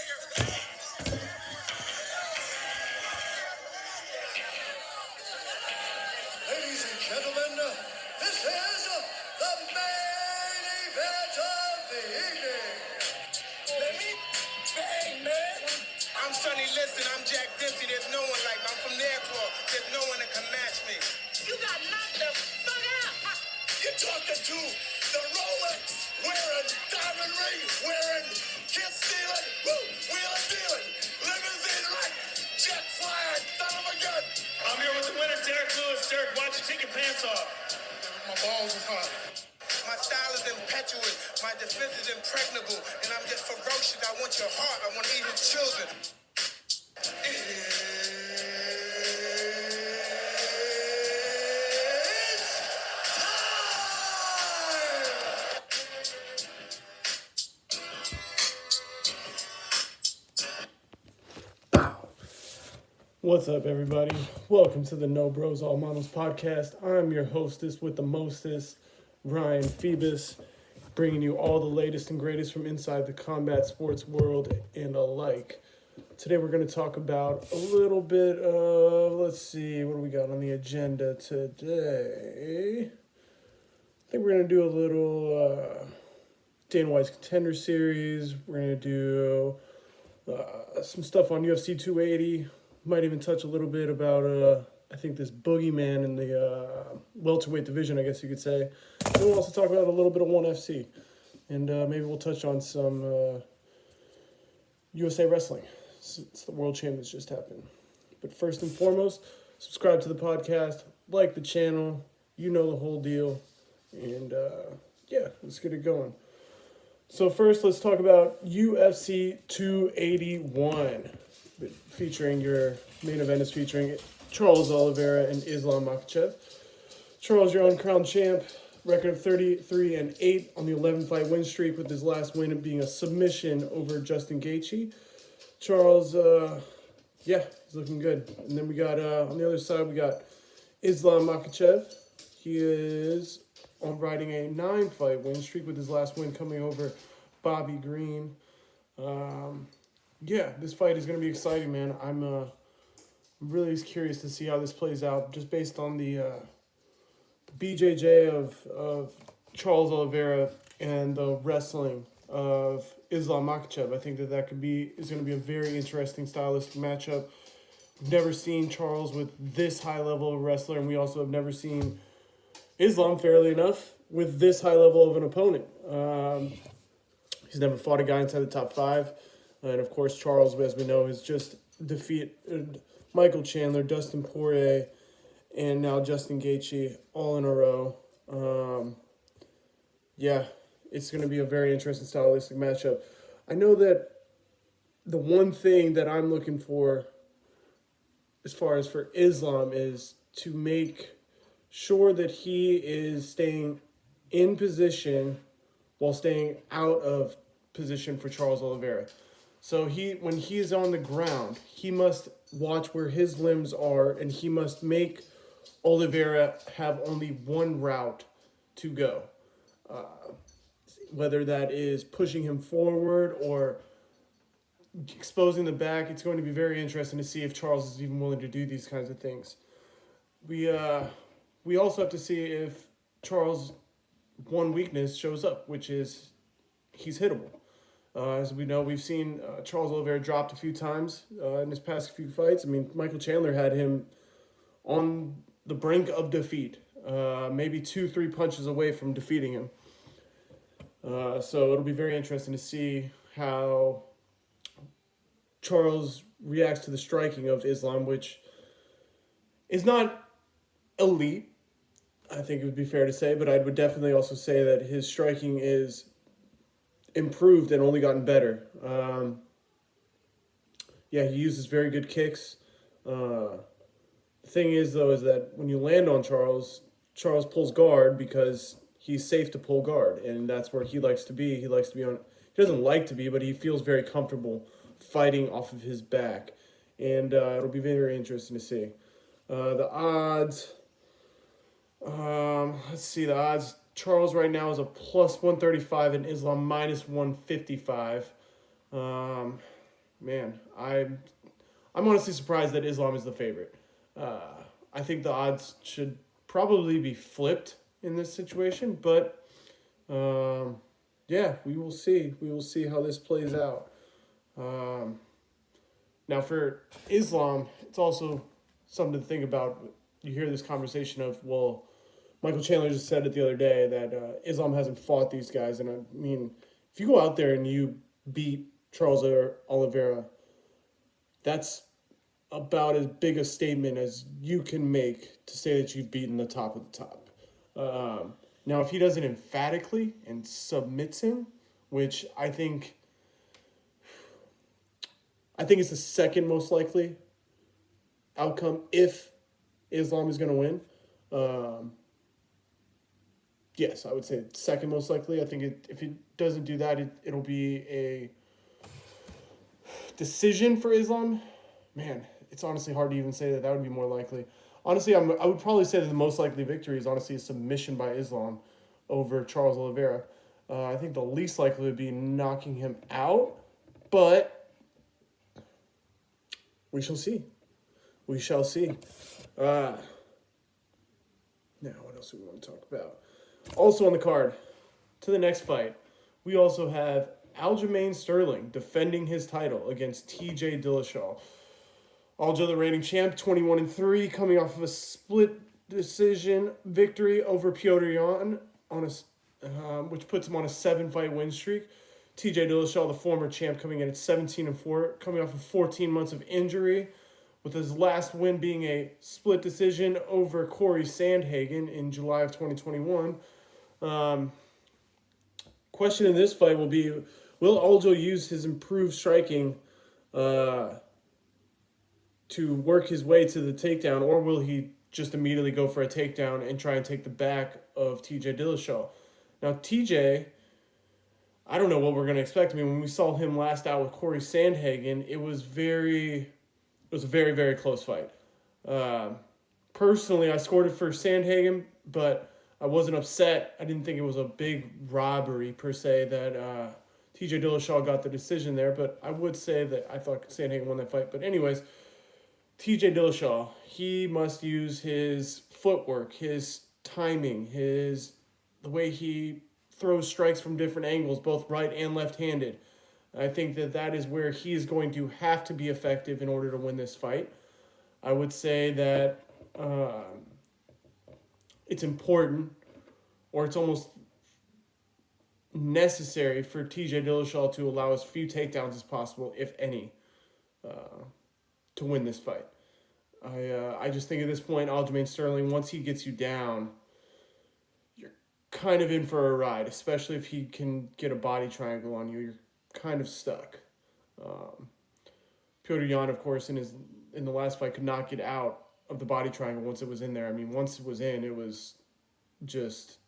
Ladies and gentlemen, this is the main event of the evening. Bang, man. I'm Sonny Liston, I'm Jack Dempsey. There's no one like me. I'm from the airport. There's no one that can match me. You got knocked the fuck out. You're talking to the Rolex wearing, diamond ring wearing, kiss stealing, wheeling dealing, limousine right, jet flying, son of a gun. I'm here with the winner, Derek Lewis. Derek, why'd you take your pants off? My balls is hot. My style is impetuous, my defense is impregnable, and I'm just ferocious. I want your heart, I want to eat your children. What's up, everybody? Welcome to the No Bros All Manos podcast. I'm your hostess with the mostest, Ryan Phoebus, bringing you all the latest and greatest from inside the combat sports world and alike. Today we're going to talk about a little bit of, let's see, what do we got on the agenda today? I think we're going to do a little Dana White's Contender Series. We're going to do some stuff on UFC 280. Might even touch a little bit about, I think, this Boogeyman in the welterweight division, I guess you could say. And we'll also talk about a little bit of ONE FC. And maybe we'll touch on some USA Wrestling, since the World Champions just happened. But first and foremost, subscribe to the podcast, like the channel, you know the whole deal. And, yeah, let's get it going. So first, let's talk about UFC 281. Featuring your main event is featuring Charles Oliveira and Islam Makhachev. Charles, your uncrowned champ, record of 33-8 on the 11-fight win streak, with his last win being a submission over Justin Gaethje. Charles, he's looking good. And then we got on the other side, we got Islam Makhachev. He is riding a 9-fight win streak, with his last win coming over Bobby Green. Yeah, this fight is going to be exciting, man. I'm really curious to see how this plays out, just based on the BJJ of Charles Oliveira and the wrestling of Islam Makhachev. I think is going to be a very interesting stylistic matchup. We've never seen Charles with this high level of wrestler, and we also have never seen Islam, fairly enough, with this high level of an opponent. He's never fought a guy inside the top 5. And, of course, Charles, as we know, has just defeated Michael Chandler, Dustin Poirier, and now Justin Gaethje all in a row. It's going to be a very interesting stylistic matchup. I know that the one thing that I'm looking for as far as for Islam is to make sure that he is staying in position while staying out of position for Charles Oliveira. So when he's on the ground, he must watch where his limbs are, and he must make Oliveira have only one route to go. Whether that is pushing him forward or exposing the back, it's going to be very interesting to see if Charles is even willing to do these kinds of things. We also have to see if Charles' one weakness shows up, which is he's hittable. As we know, we've seen Charles Oliveira dropped a few times in his past few fights. I mean, Michael Chandler had him on the brink of defeat, maybe 2-3 punches away from defeating him. So it'll be very interesting to see how Charles reacts to the striking of Islam, which is not elite, I think it would be fair to say, but I would definitely also say that his striking is improved and only gotten better. He uses very good kicks. The thing is, though, is that when you land on Charles pulls guard because he's safe to pull guard, and that's where he likes to be. He doesn't like to be, but he feels very comfortable fighting off of his back. And it'll be very interesting to see. The odds, let's see the odds. Charles right now is a plus 135 and Islam minus 155. man, I'm honestly surprised that Islam is the favorite. I think the odds should probably be flipped in this situation, but yeah, we will see. We will see how this plays out. Now, for Islam, it's also something to think about. You hear this conversation of, well, Michael Chandler just said it the other day that Islam hasn't fought these guys. And I mean, if you go out there and you beat Charles Oliveira, that's about as big a statement as you can make to say that you've beaten the top of the top. Now, if he does it emphatically and submits him, which I think it's the second most likely outcome if Islam is going to win. Yes, I would say second most likely. I think if it doesn't do that, it'll be a decision for Islam. Man, it's honestly hard to even say that would be more likely. Honestly, I would probably say that the most likely victory is honestly a submission by Islam over Charles Oliveira. I think the least likely would be knocking him out, but we shall see. We shall see. Now, what else do we want to talk about? Also on the card, to the next fight, we also have Aljamain Sterling defending his title against TJ Dillashaw. Aljo, the reigning champ, 21-3, coming off of a split decision victory over Petr Yan on which puts him on a 7-fight win streak. TJ Dillashaw, the former champ, coming in at 17-4, coming off of 14 months of injury, with his last win being a split decision over Corey Sandhagen in July of 2021. Question in this fight will be, will Aljo use his improved striking to work his way to the takedown, or will he just immediately go for a takedown and try and take the back of TJ Dillashaw? Now, TJ, I don't know what we're going to expect. I mean, when we saw him last out with Corey Sandhagen, it was a very, very close fight. Personally, I scored it for Sandhagen, but I wasn't upset. I didn't think it was a big robbery, per se, that TJ Dillashaw got the decision there. But I would say that I thought Sandhagen won that fight. But anyways, TJ Dillashaw, he must use his footwork, his timing, the way he throws strikes from different angles, both right and left-handed. I think that is where he is going to have to be effective in order to win this fight. I would say that it's important, or it's almost necessary for TJ Dillashaw to allow as few takedowns as possible, if any, to win this fight. I just think at this point, Aljamain Sterling, once he gets you down, you're kind of in for a ride, especially if he can get a body triangle on you. You're kind of stuck. Petr Yan, of course, in the last fight, could not get out of the body triangle once it was in there. I mean, once it was in, it was just,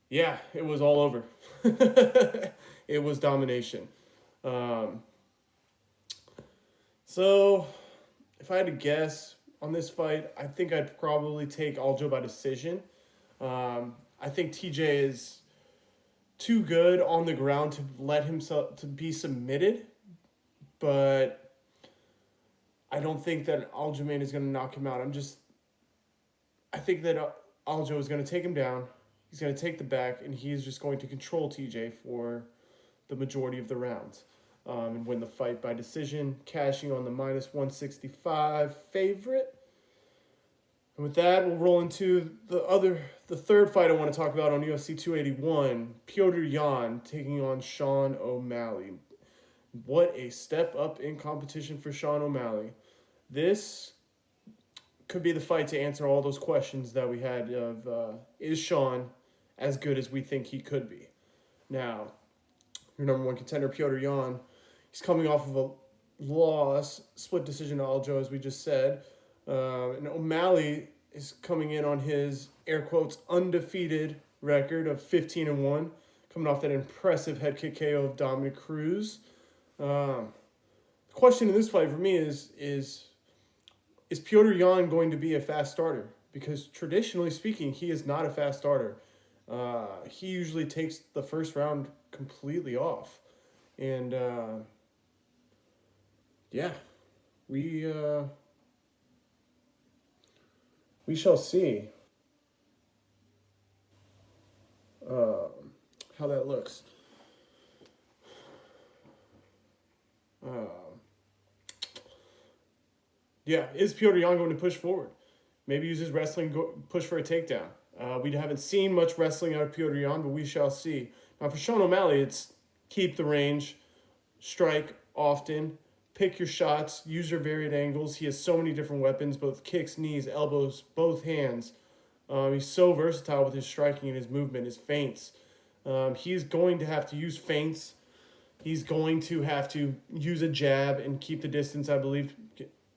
yeah, it was all over. It was domination. So, if I had to guess on this fight, I think I'd probably take Aljo by decision. I think TJ is too good on the ground to let himself to be submitted, but I don't think that Aljamain is going to knock him out. I think that Aljo is going to take him down. He's going to take the back, and he's just going to control TJ for the majority of the rounds. And win the fight by decision, cashing on the -165 favorite. And with that, we'll roll into the third fight I want to talk about on UFC 281. Petr Yan taking on Sean O'Malley. What a step up in competition for Sean O'Malley. This could be the fight to answer all those questions that we had of, is Sean as good as we think he could be? Now, your number one contender, Petr Yan, he's coming off of a loss, split decision to Aljo, as we just said. And O'Malley is coming in on his, air quotes, undefeated record of 15-1, coming off that impressive head kick KO of Dominic Cruz. The question in this fight for me is Petr Yan going to be a fast starter? Because traditionally speaking, he is not a fast starter. He usually takes the first round completely off. And yeah, we shall see how that looks. Yeah, is Petr Yan going to push forward? Maybe use his wrestling, push for a takedown. We haven't seen much wrestling out of Petr Yan, but we shall see. Now for Sean O'Malley, it's keep the range, strike often, pick your shots, use your varied angles. He has so many different weapons, both kicks, knees, elbows, both hands. He's so versatile with his striking and his movement, his feints. He's going to have to use feints. He's going to have to use a jab and keep the distance. I believe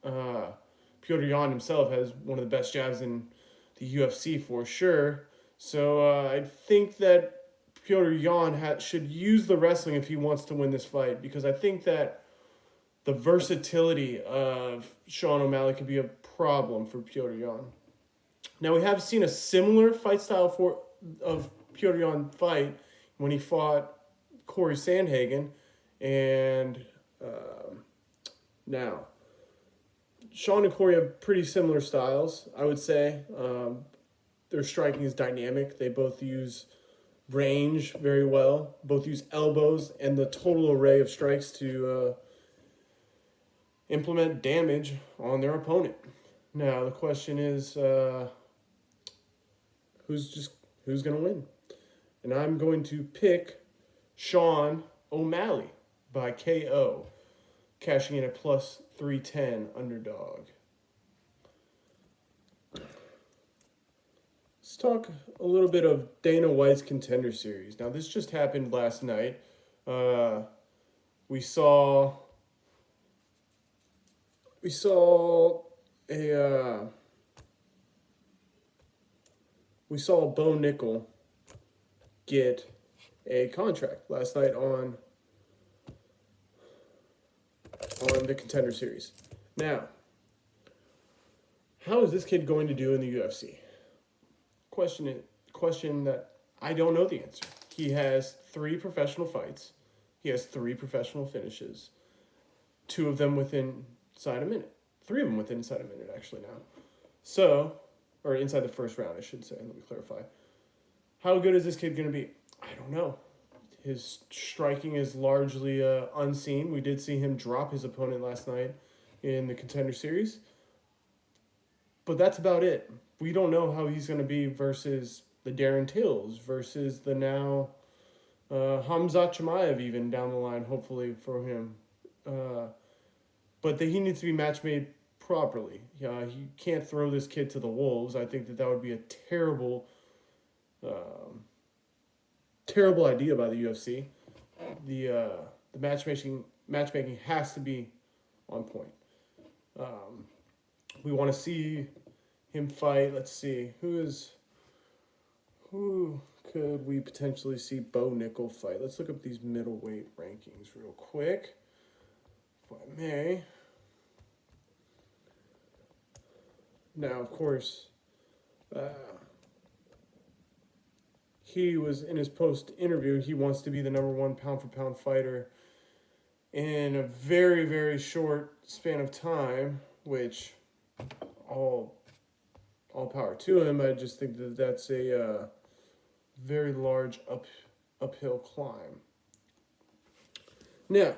Petr Yan himself has one of the best jabs in the UFC for sure. So I think that Petr Yan should use the wrestling if he wants to win this fight, because I think that the versatility of Sean O'Malley could be a problem for Petr Yan. Now, we have seen a similar fight style of Petr Yan fight when he fought Corey Sandhagen, and now Sean and Corey have pretty similar styles, I would say. Their striking is dynamic. They both use range very well, both use elbows and the total array of strikes to implement damage on their opponent. Now, the question is, who's going to win? And I'm going to pick Sean O'Malley by KO, cashing in at plus 310 underdog. Let's talk a little bit of Dana White's Contender Series. Now, this just happened last night. We saw Bo Nickal get a contract last night on the Contender Series. Now, how is this kid going to do in the UFC? Question that I don't know the answer. He has 3 professional fights. He has 3 professional finishes. 2 of them within inside a minute. 3 of them within inside a minute, actually, now. So, or inside the first round, I should say. Let me clarify. How good is this kid going to be? I don't know. His striking is largely unseen. We did see him drop his opponent last night in the Contender Series. But that's about it. We don't know how he's going to be versus the Darren Tills, versus the now Hamzat Chimaev even down the line, hopefully, for him. But he needs to be match made properly. He can't throw this kid to the wolves. I think that would be a terrible idea by the UFC. The matchmaking has to be on point. We want to see him fight. Let's see, who could we potentially see Bo Nickal fight? Let's look up these middleweight rankings real quick, if I may. Now, of course, he was in his post interview. He wants to be the number 1 pound for pound fighter in a very, very short span of time, which all power to him. I just think that that's a very large uphill climb. Now,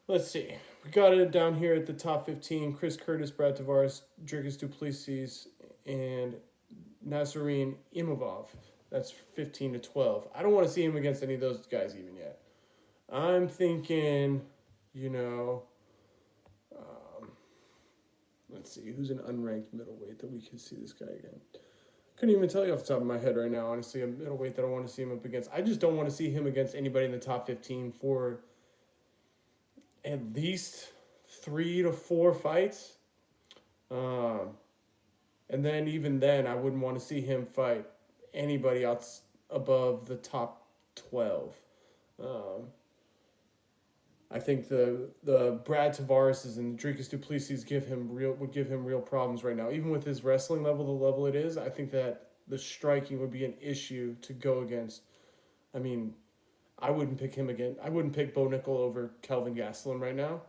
let's see. We got it down here at the top 15. Chris Curtis, Brad Tavares, Dricus du Plessis, and Nassourine Imavov. That's 15 to 12. I don't want to see him against any of those guys even yet. I'm thinking, let's see, who's an unranked middleweight that we could see this guy again? Couldn't even tell you off the top of my head right now, honestly, a middleweight that I want to see him up against. I just don't want to see him against anybody in the top 15 for at least 3 to 4 fights. And then even then, I wouldn't want to see him fight anybody else above the top 12. I think the Brad Tavares and the Dricus du Plessis would give him real problems right now. Even with his wrestling level, the level it is, I think that the striking would be an issue to go against. I mean, I wouldn't pick him again. I wouldn't pick Bo Nickal over Kelvin Gastelum right now,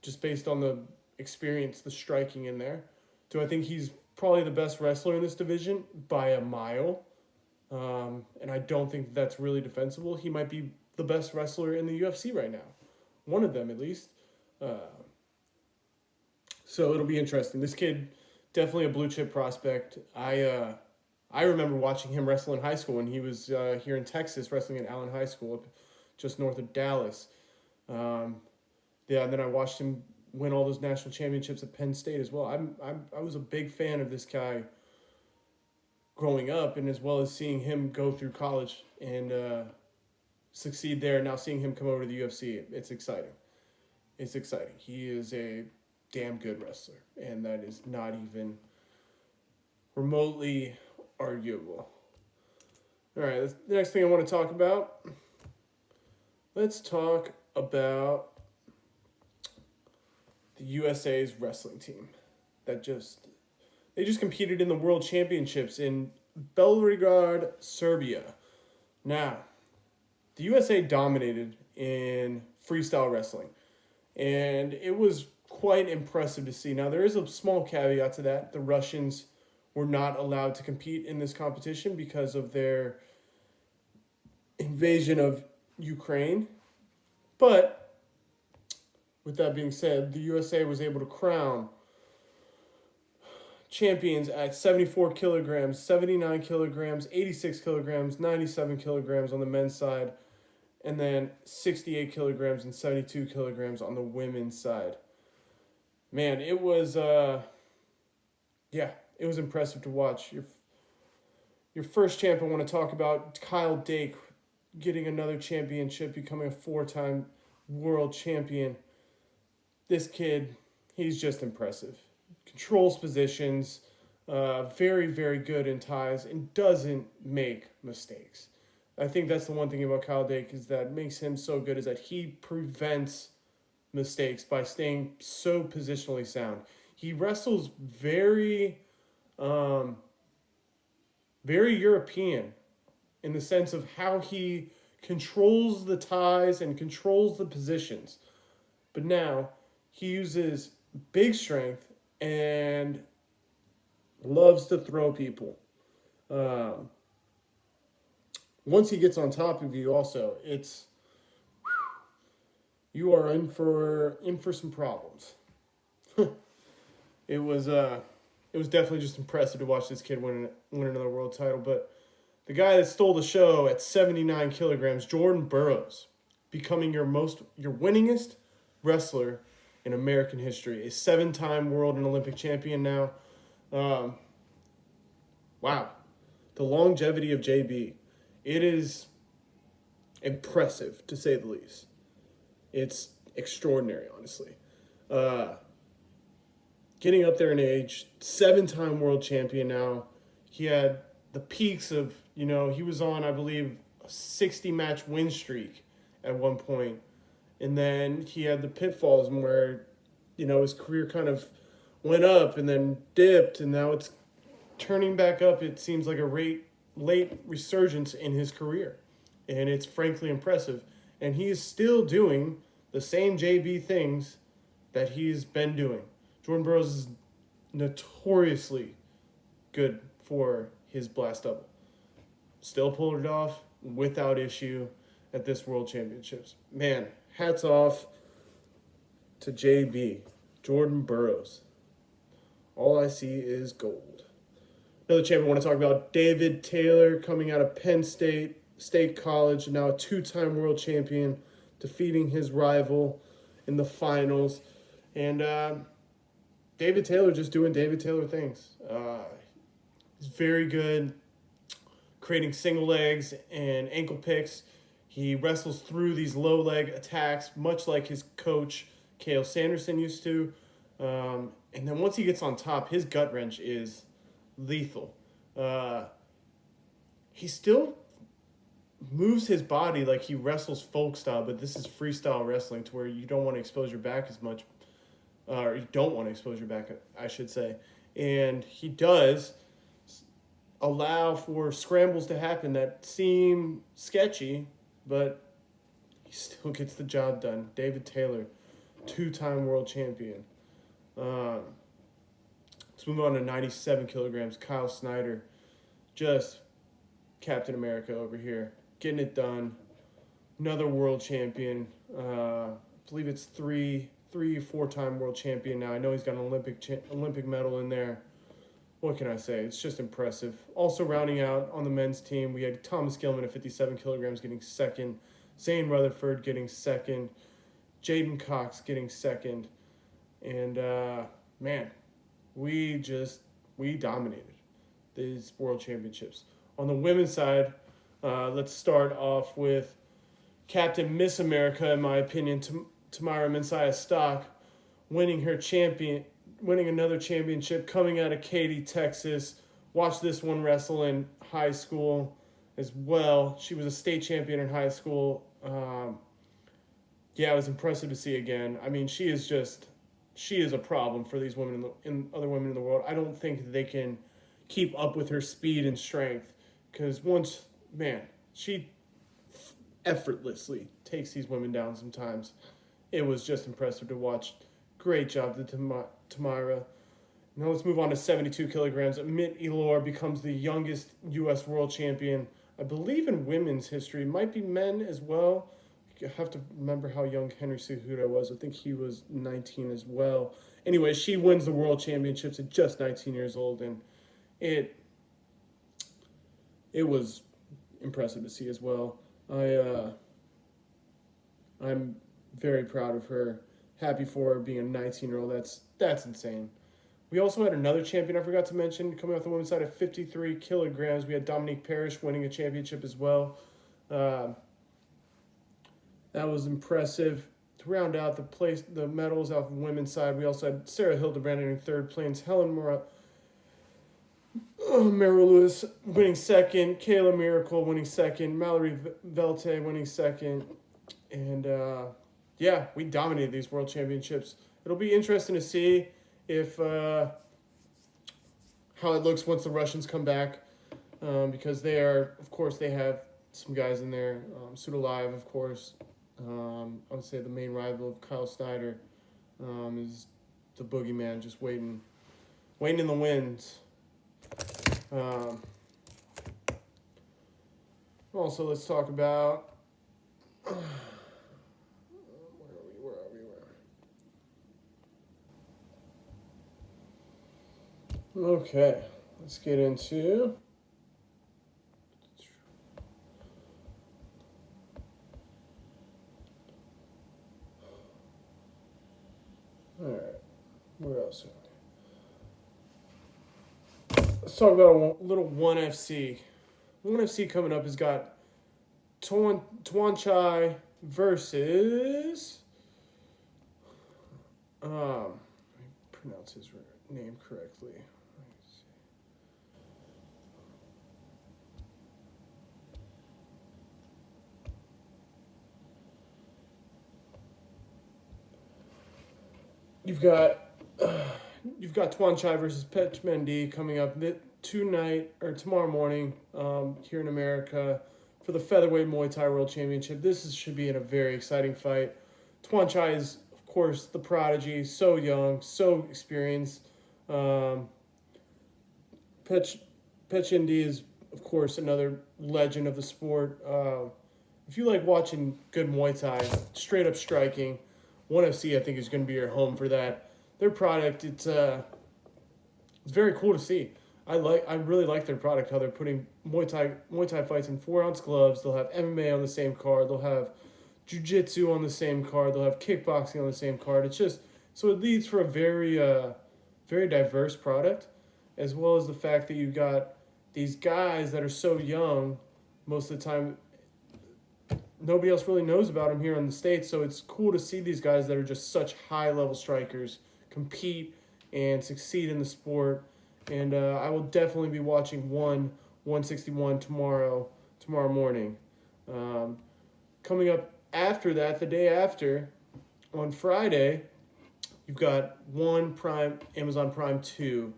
just based on the experience, the striking in there. Do I think he's probably the best wrestler in this division by a mile? And I don't think that's really defensible. He might be the best wrestler in the UFC right now. One of them, at least. So it'll be interesting. This kid, definitely a blue chip prospect. I remember watching him wrestle in high school when he was here in Texas, wrestling at Allen High School, up just north of Dallas. And then I watched him win all those national championships at Penn State as well. I was a big fan of this guy growing up, and as well as seeing him go through college and succeed there. Now seeing him come over to the UFC, it's exciting. It's exciting. He is a damn good wrestler, and that is not even remotely arguable. All right, the next thing I want to talk about. Let's talk about the USA's wrestling team they just competed in the World Championships in Belgrade, Serbia. Now, the USA dominated in freestyle wrestling, and it was quite impressive to see. Now, there is a small caveat to that. The Russians were not allowed to compete in this competition because of their invasion of Ukraine. But with that being said, the USA was able to crown champions at 74 kilograms, 79 kilograms, 86 kilograms, 97 kilograms on the men's side, and then 68 kilograms and 72 kilograms on the women's side. Man, it was it was impressive to watch. Your first champ I want to talk about, Kyle Dake, getting another championship, becoming a 4-time world champion. This kid, he's just impressive. Controls positions, very, very good in ties, and doesn't make mistakes. I think that's the one thing about Kyle Dake is that makes him so good is that he prevents mistakes by staying so positionally sound. He wrestles very European in the sense of how he controls the ties and controls the positions. But now he uses big strength and loves to throw people. Once he gets on top of you also, you are in for some problems. It was definitely just impressive to watch this kid win another world title. But the guy that stole the show at 79 kilograms, Jordan Burroughs, becoming your winningest wrestler in American history, a 7-time world and Olympic champion now. Wow, the longevity of JB, it is impressive to say the least. It's extraordinary, honestly. Getting up there in age, 7-time world champion now. He had the peaks of, he was on, I believe, a 60-match win streak at one point. And then he had the pitfalls where, his career kind of went up and then dipped, and now it's turning back up. It seems like a late resurgence in his career. And it's frankly impressive. And he is still doing the same JB things that he's been doing. Jordan Burroughs is notoriously good for his blast double. Still pulled it off without issue at this World Championships. Man, hats off to JB, Jordan Burroughs. All I see is gold. Another champion I want to talk about, David Taylor, coming out of Penn State College, now a 2-time world champion, defeating his rival in the finals. And David Taylor just doing David Taylor things. He's very good creating single legs and ankle picks. He wrestles through these low leg attacks, much like his coach, Cael Sanderson, used to. And then once he gets on top, his gut wrench is lethal. He still moves his body like he wrestles folk style, but this is freestyle wrestling to where you don't want to expose your back as much, or you don't want to expose your back, I should say. And he does allow for scrambles to happen that seem sketchy, but he still gets the job done. David Taylor, 2-time world champion. Let's move on to 97 kilograms. Kyle Snyder, just Captain America over here, getting it done. Another world champion. I believe it's 4-time world champion now. I know he's got an Olympic medal in there. What can I say? It's just impressive. Also rounding out on the men's team, we had Thomas Gilman at 57 kilograms getting second. Zane Rutherford getting second. Jaden Cox getting second. And, man, we dominated these world championships. On the women's side, let's start off with Captain Miss America, in my opinion, Tamara Mensah Stock, winning another championship, coming out of Katy, Texas. Watched this one wrestle in high school as well. She was a state champion in high school. It was impressive to see again. I mean, she is a problem for these women and other women in the world. I don't think they can keep up with her speed and strength, because she effortlessly takes these women down sometimes. It was just impressive to watch. Great job to Tamara. Now let's move on to 72 kilograms. Amit Elor becomes the youngest U.S. world champion, I believe, in women's history. Might be men as well. You have to remember how young Henry Cejudo was. I think he was 19 as well. Anyway, she wins the world championships at just 19 years old, and it was impressive to see as well. I'm very proud of her. Happy for her being a 19-year-old. That's insane. We also had another champion I forgot to mention coming off the women's side at 53 kilograms. We had Dominique Parrish winning a championship as well. That was impressive. To round out the medals off the women's side, we also had Sarah Hildebrand in third place, Helen Mary-Louise winning second, Kayla Miracle winning second, Mallory Velte winning second, and we dominated these world championships. It'll be interesting to see if how it looks once the Russians come back, because they have some guys in there. Sudolaev, of course. I would say the main rival of Kyle Snyder is the Boogeyman, just waiting in the wings. Also, let's talk about where are we? Okay, let's get into all right. Where else are we? Let's talk about a little 1FC. 1FC coming up has got Tuan Chai versus let me pronounce his name correctly. You've got Tuan Chai versus Pech Mendy coming up tomorrow morning here in America for the Featherweight Muay Thai World Championship. Should be a very exciting fight. Tuan Chai is, of course, the prodigy, so young, so experienced. Pech Mendy is, of course, another legend of the sport. If you like watching good Muay Thai, straight up striking, 1FC I think is going to be your home for that. Their product, it's very cool to see. I really like their product, how they're putting Muay Thai fights in 4-ounce gloves. They'll have MMA on the same card. They'll have Jiu-Jitsu on the same card. They'll have kickboxing on the same card. It's just, so it leads for a very, very diverse product, as well as the fact that you got these guys that are so young. Most of the time, nobody else really knows about them here in the States, so it's cool to see these guys that are just such high-level strikers compete and succeed in the sport. And I will definitely be watching 161 tomorrow morning. Coming up after that, the day after, on Friday, you've got Amazon Prime 2.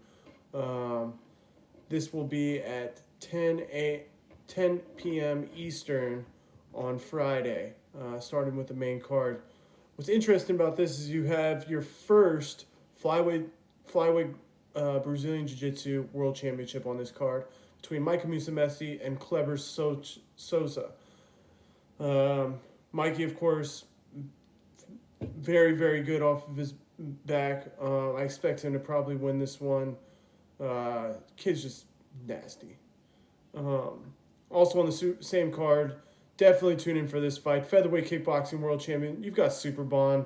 This will be at 10 p.m. Eastern on Friday. starting with the main card. What's interesting about this is you have your first flyweight Brazilian Jiu-Jitsu World Championship on this card between Micah Musumeci and Kleber Souza. Mikey, of course, very, very good off of his back. I expect him to probably win this one. Kid's just nasty. Also on the same card, definitely tune in for this fight. Featherweight kickboxing world champion. You've got Super Bond.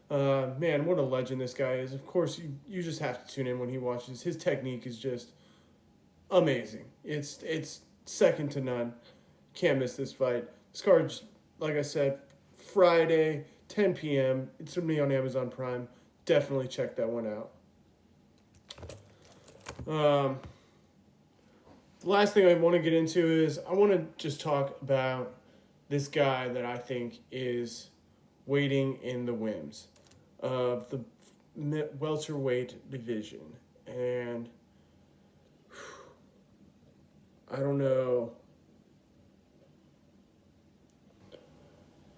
Man, what a legend this guy is. Of course, you just have to tune in when he watches. His technique is just amazing. It's second to none. Can't miss this fight. This card, like I said, Friday, 10 p.m. It's going to be on Amazon Prime. Definitely check that one out. The last thing I want to get into is I want to just talk about this guy that I think is waiting in the whims of the welterweight division. And I don't know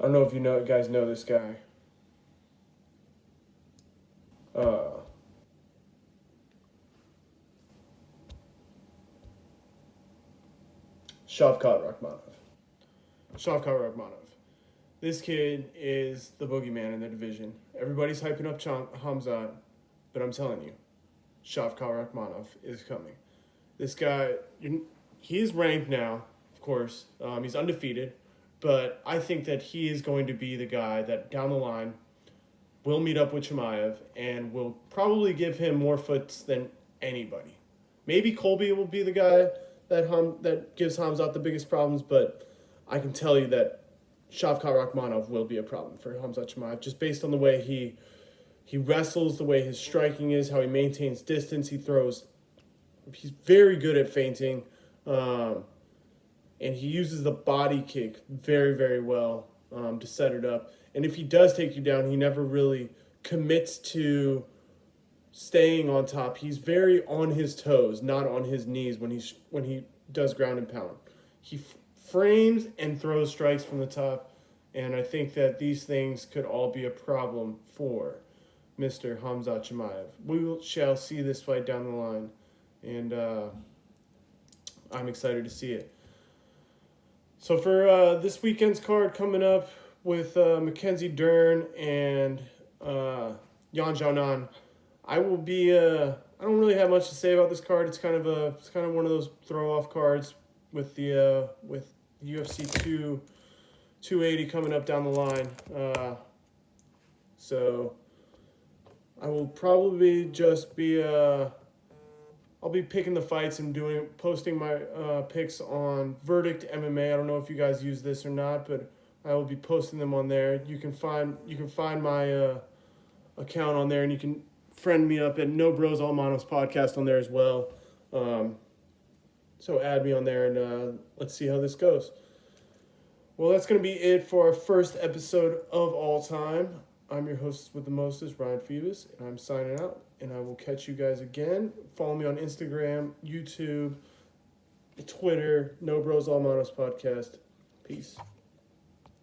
if you guys know this guy. Shavkat Rakmonov. This kid is the boogeyman in the division. Everybody's hyping up Khamzat, but I'm telling you, Shavkat Rakmonov is coming. This guy, he's ranked now, of course. He's undefeated, but I think that he is going to be the guy that down the line will meet up with Chimaev and will probably give him more foots than anybody. Maybe Colby will be the guy that gives Khamzat the biggest problems, but I can tell you that Shavkat Rakmonov will be a problem for Khamzat Chimaev, just based on the way he wrestles, the way his striking is, how he maintains distance, he throws. He's very good at feinting, and he uses the body kick very, very well to set it up. And if he does take you down, he never really commits to staying on top. He's very on his toes, not on his knees when he does ground and pound. He frames and throws strikes from the top, and I think that these things could all be a problem for Mr. Khamzat Chimaev. We shall see this fight down the line, and I'm excited to see it. So for this weekend's card coming up with Mackenzie Dern and Yan Xiaonan, I will be. I don't really have much to say about this card. It's kind of one of those throw off cards with the with UFC 280 coming up down the line. So I will probably just be. I'll be picking the fights and posting my picks on Verdict MMA. I don't know if you guys use this or not, but I will be posting them on there. You can find my account on there, and you can friend me up at No Bros All Manos podcast on there as well. So add me on there, and let's see how this goes. Well, that's going to be it for our first episode of All Time. I'm your host with the mostest, Ryan Phoebus, and I'm signing out, and I will catch you guys again. Follow me on Instagram, YouTube, Twitter, No Bros All Manos podcast. Peace.